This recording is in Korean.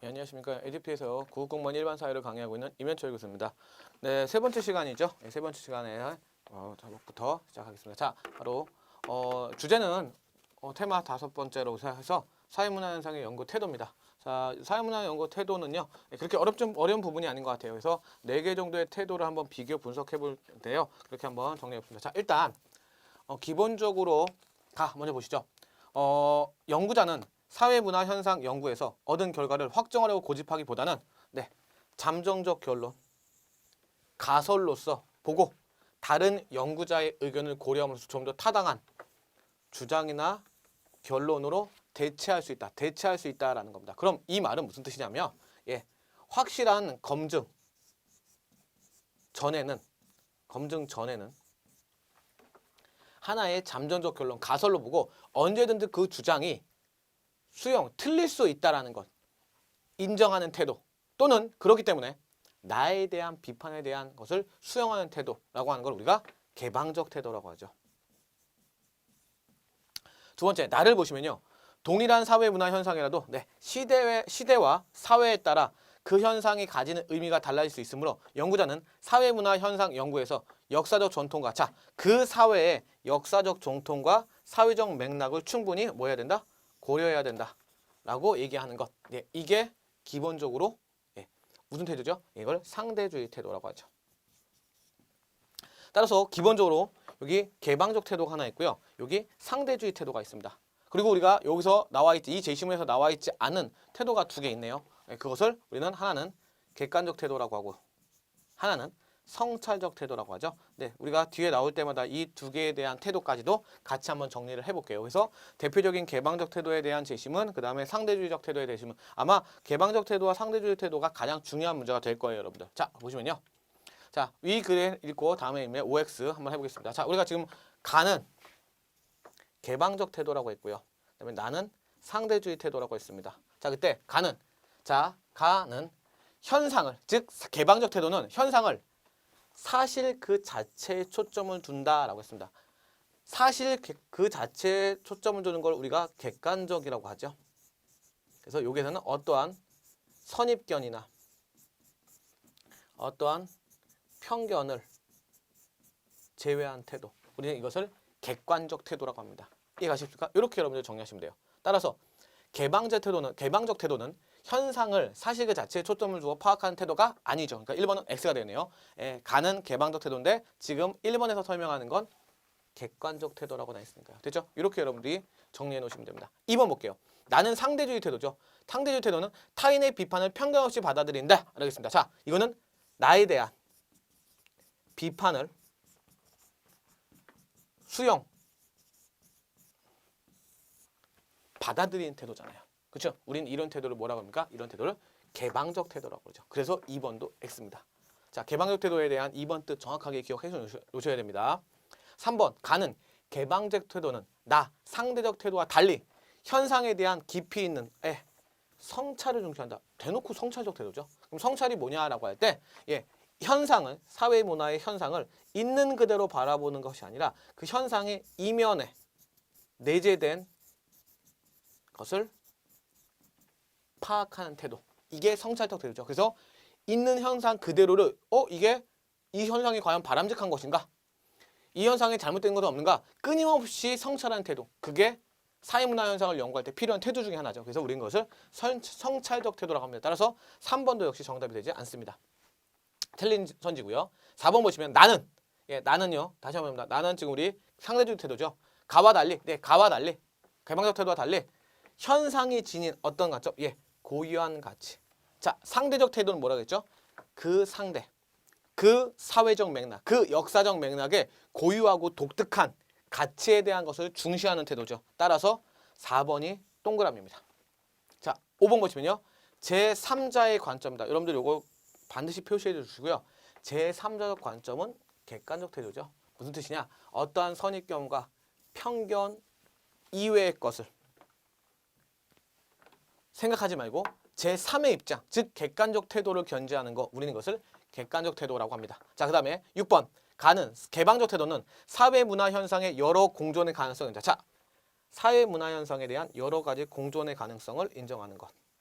네, 안녕하십니까. 에듀피에서 국어공무원 일반 사회를 강의하고 있는 임현철 교수입니다. 네, 세 번째 시간이죠. 네, 세 번째 시간에 부터 시작하겠습니다. 자, 바로 주제는 테마 5번째로 해서 사회문화 현상의 연구 태도입니다. 자, 사회문화 연구 태도는요, 그렇게 어려운 부분이 아닌 것 같아요. 그래서 4개 정도의 태도를 한번 비교 분석해 볼 텐데요. 그렇게 한번 정리해 봅니다. 자, 일단 기본적으로 먼저 보시죠. 연구자는 사회문화 현상 연구에서 얻은 결과를 확정하려고 고집하기보다는 잠정적 결론, 가설로서 보고 다른 연구자의 의견을 고려하면서 좀 더 타당한 주장이나 결론으로 대체할 수 있다라는 겁니다. 그럼 이 말은 무슨 뜻이냐면 확실한 검증 전에는 하나의 잠정적 결론, 가설로 보고 언제든지 그 주장이 틀릴 수 있다라는 것, 인정하는 태도, 또는 그렇기 때문에 나에 대한 비판에 대한 것을 수용하는 태도라고 하는 걸 우리가 개방적 태도라고 하죠. 두 번째, 나를 보시면요. 동일한 사회문화 현상이라도 시대와 사회에 따라 그 현상이 가지는 의미가 달라질 수 있으므로 연구자는 사회문화 현상 연구에서 역사적 전통과 그 사회의 역사적 전통과 사회적 맥락을 충분히 뭐 해야 된다? 고려해야 된다 라고 얘기하는 것. 이게 기본적으로 무슨 태도죠? 이걸 상대주의 태도라고 하죠. 따라서 기본적으로 여기 개방적 태도가 하나 있고요. 여기 상대주의 태도가 있습니다. 그리고 우리가 여기서 이 제시문에서 나와 있지 않은 태도가 2개 있네요. 그것을 우리는 하나는 객관적 태도라고 하고 하나는 성찰적 태도라고 하죠. 우리가 뒤에 나올 때마다 이 2개에 대한 태도까지도 같이 한번 정리를 해볼게요. 그래서 대표적인 개방적 태도에 대한 제시문, 그 다음에 상대주의적 태도에 대한 제시문. 아마 개방적 태도와 상대주의 태도가 가장 중요한 문제가 될 거예요, 여러분들. 자, 보시면요. 자, 위 글에 읽고 다음에 있는 OX 한번 해보겠습니다. 자, 우리가 지금 가는 개방적 태도라고 했고요. 그다음에 나는 상대주의 태도라고 했습니다. 자, 그때 가는 현상을, 즉 개방적 태도는 현상을 사실 그 자체에 초점을 둔다라고 했습니다. 사실 그 자체에 초점을 두는 걸 우리가 객관적이라고 하죠. 그래서 여기서는 어떠한 선입견이나 어떠한 편견을 제외한 태도, 우리는 이것을 객관적 태도라고 합니다. 이해가십니까? 이렇게 여러분들 정리하시면 돼요. 따라서 개방적 태도는 현상을 사실 그 자체에 초점을 두고 파악하는 태도가 아니죠. 그러니까 1번은 X가 되네요. 가는 개방적 태도인데 지금 1번에서 설명하는 건 객관적 태도라고 나와 있으니까요. 됐죠? 이렇게 여러분들이 정리해 놓으시면 됩니다. 2번 볼게요. 나는 상대주의 태도죠. 상대주의 태도는 타인의 비판을 편견 없이 받아들인다. 알겠습니다. 자, 이거는 나에 대한 비판을 받아들이는 태도잖아요. 그렇죠? 우리는 이런 태도를 뭐라고 합니까? 이런 태도를 개방적 태도라고 그러죠. 그래서 2번도 X입니다. 자, 개방적 태도에 대한 2번 뜻 정확하게 기억해 놓으셔야 됩니다. 3번, 가는 개방적 태도는 상대적 태도와 달리 현상에 대한 깊이 있는 성찰을 중시한다. 대놓고 성찰적 태도죠. 그럼 성찰이 뭐냐라고 할 때 현상을, 사회문화의 현상을 있는 그대로 바라보는 것이 아니라 그 현상의 이면에 내재된 것을 파악하는 태도. 이게 성찰적 태도죠. 그래서 있는 현상 그대로를 이 현상이 과연 바람직한 것인가? 이 현상에 잘못된 것은 없는가? 끊임없이 성찰하는 태도. 그게 사회문화 현상을 연구할 때 필요한 태도 중에 하나죠. 그래서 우리는 그것을 성찰적 태도라고 합니다. 따라서 3번도 역시 정답이 되지 않습니다. 틀린 선지고요. 4번 보시면 나는요. 다시 한번 봅니다. 나는 지금 우리 상대주의 태도죠. 가와 달리 개방적 태도와 달리 현상이 지닌 어떤 가점? 고유한 가치. 자, 상대적 태도는 뭐라고 했죠? 그 상대, 그 사회적 맥락, 그 역사적 맥락에 고유하고 독특한 가치에 대한 것을 중시하는 태도죠. 따라서 4번이 동그라미입니다. 자, 5번 보시면요. 제3자의 관점이다. 여러분들 이거 반드시 표시해 주시고요. 제3자적 관점은 객관적 태도죠. 무슨 뜻이냐? 어떠한 선입견과 편견 이외의 것을 생각하지 말고 제3의 입장, 즉 객관적 태도를 견지하는 거, 우리는 이것을 객관적 태도라고 합니다. 자, 그 다음에 6번, 가는 개방적 태도는 사회문화 현상의 여러 공존의 가능성을 자, 사회문화 현상에 대한 여러 가지 공존의 가능성을 인정하는 것.